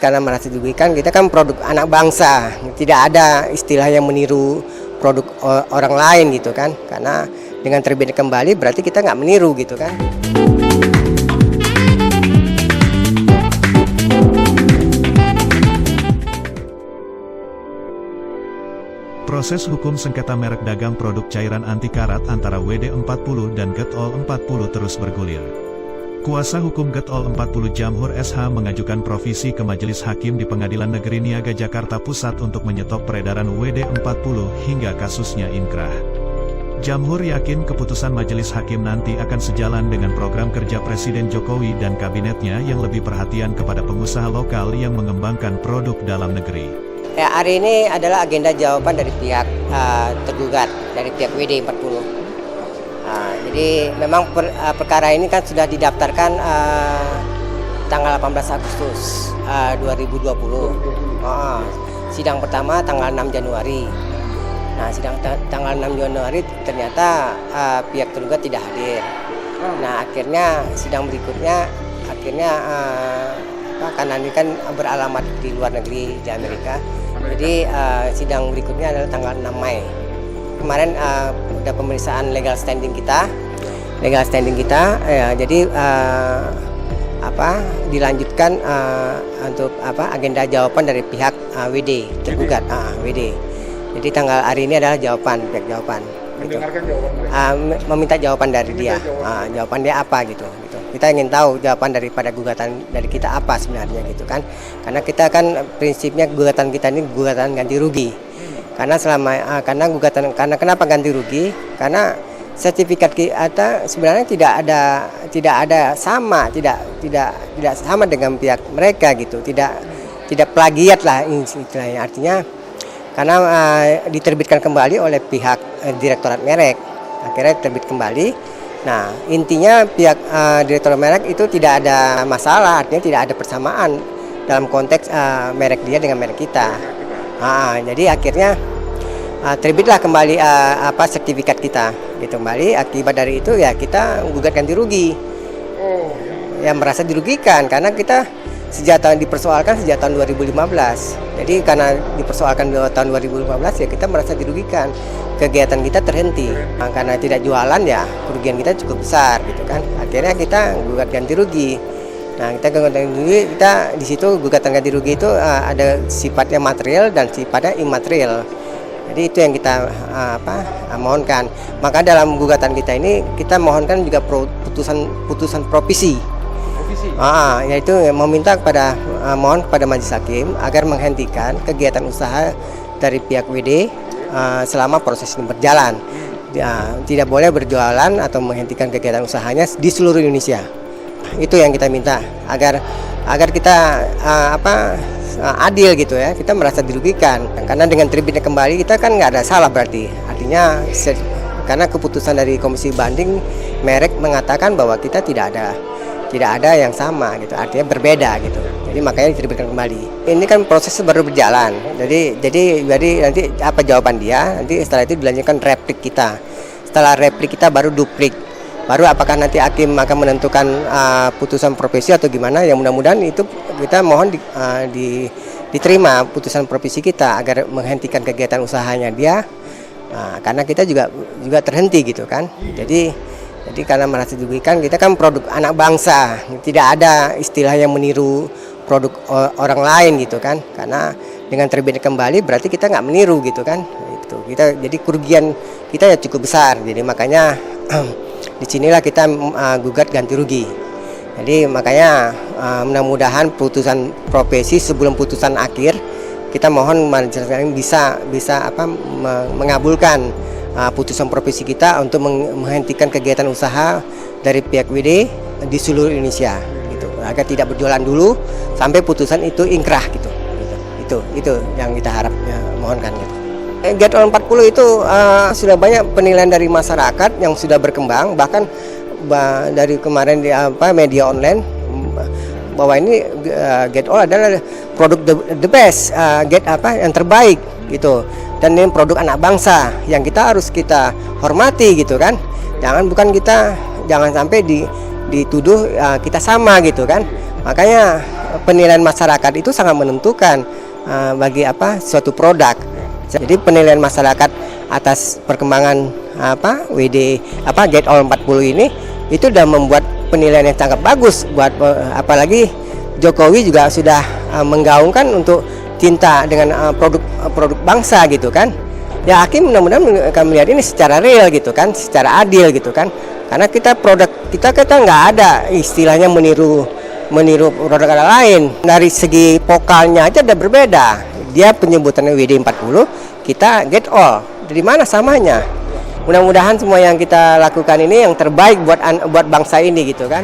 karena merasa dirugikan, kita kan produk anak bangsa, tidak ada istilah yang meniru produk orang lain gitu kan, karena dengan terbit kembali berarti kita nggak meniru gitu kan. Proses hukum sengketa merek dagang produk cairan anti karat antara WD40 dan Getol 40 terus bergulir. Kuasa hukum Getol 40 Jamhur SH mengajukan provisi ke Majelis Hakim di Pengadilan Negeri Niaga Jakarta Pusat untuk menyetop peredaran WD40 hingga kasusnya inkrah. Jamhur yakin keputusan Majelis Hakim nanti akan sejalan dengan program kerja Presiden Jokowi dan kabinetnya yang lebih perhatian kepada pengusaha lokal yang mengembangkan produk dalam negeri. Ya, hari ini adalah agenda jawaban dari pihak tergugat, dari pihak WD40. Jadi memang perkara ini kan sudah didaftarkan tanggal 18 Agustus 2020. Sidang pertama tanggal 6 Januari. Nah, sidang tanggal 6 Januari ternyata pihak tergugat tidak hadir. Nah, akhirnya sidang berikutnya karena ini kan beralamat di luar negeri, di Amerika. Jadi sidang berikutnya adalah tanggal 6 Mei. Kemarin udah pemeriksaan legal standing kita, ya, jadi dilanjutkan untuk agenda jawaban dari pihak WD tergugat, WD. Jadi tanggal hari ini adalah pihak jawaban. Mendengarkan jawaban meminta jawaban dari dia, jawaban dia apa gitu. Kita ingin tahu jawaban daripada gugatan dari kita apa sebenarnya gitu kan, karena kita kan prinsipnya gugatan kita ini gugatan ganti rugi. Karena karena kenapa ganti rugi? Karena sertifikat kita sebenarnya tidak sama dengan pihak mereka gitu, tidak plagiat lah istilahnya. Artinya karena diterbitkan kembali oleh pihak Direktorat Merek, akhirnya terbit kembali. Nah, intinya pihak Direktorat Merek itu tidak ada masalah, artinya tidak ada persamaan dalam konteks merek dia dengan merek kita. Jadi akhirnya terbitlah kembali sertifikat kita gitu kembali. Akibat dari itu ya kita gugat ganti rugi. Yang merasa dirugikan karena kita dipersoalkan sejak tahun 2015. Jadi karena dipersoalkan tahun 2015 ya kita merasa dirugikan. Kegiatan kita terhenti. Karena tidak jualan ya kerugian kita cukup besar gitu kan. Akhirnya kita gugat ganti rugi. Nah, kita di situ gugatan ganti rugi itu ada sifatnya material dan sifatnya imaterial. Jadi itu yang kita mohonkan. Maka dalam gugatan kita ini kita mohonkan juga putusan provisi. Yaitu meminta mohon kepada Majelis Hakim agar menghentikan kegiatan usaha dari pihak WD selama proses ini berjalan. Tidak boleh berjualan atau menghentikan kegiatan usahanya di seluruh Indonesia. Itu yang kita minta agar kita adil gitu ya. Kita merasa dirugikan karena dengan terbitnya kembali kita kan nggak ada salah berarti. Artinya karena keputusan dari Komisi Banding Merek mengatakan bahwa kita tidak ada yang sama gitu. Artinya berbeda gitu. Jadi makanya diterbitkan kembali. Ini kan proses baru berjalan. Jadi nanti apa jawaban dia? Nanti setelah itu dilanjutkan replik kita. Setelah replik kita baru duplik. Baru apakah nanti hakim akan menentukan putusan provisi atau gimana? Ya mudah-mudahan itu kita mohon diterima putusan provisi kita agar menghentikan kegiatan usahanya dia. Karena kita juga terhenti gitu kan. Jadi karena merasa dirugikan, kita kan produk anak bangsa, tidak ada istilah yang meniru produk orang lain gitu kan. Karena dengan terbit kembali berarti kita nggak meniru gitu kan. Jadi kerugian kita ya cukup besar. Jadi makanya disinilah kita gugat ganti rugi. Jadi makanya mudah-mudahan putusan provisi sebelum putusan akhir kita mohon majelis bisa mengabulkan putusan provisi kita untuk menghentikan kegiatan usaha dari pihak WD di seluruh Indonesia gitu, agar tidak berjualan dulu sampai putusan itu inkrah gitu. Itu yang kita harap mohonkan gitu. Getol 40 itu sudah banyak penilaian dari masyarakat yang sudah berkembang, bahkan dari kemarin di media online bahwa ini Getol adalah produk the best, yang terbaik gitu. Dan ini produk anak bangsa yang harus kita hormati gitu kan. Jangan sampai dituduh kita sama gitu kan. Makanya penilaian masyarakat itu sangat menentukan bagi suatu produk. Jadi penilaian masyarakat atas perkembangan WD Get All 40 ini itu sudah membuat penilaian yang sangat bagus buat apalagi Jokowi juga sudah menggaungkan untuk cinta dengan produk bangsa gitu kan. Ya hakim mudah-mudahan akan melihat ini secara real gitu kan, secara adil gitu kan. Karena produk kita nggak ada istilahnya meniru produk lain. Dari segi vokalnya aja udah berbeda. Dia penyebutannya WD 40, kita Get All. Dari mana samanya? Mudah-mudahan semua yang kita lakukan ini yang terbaik buat bangsa ini gitu kan.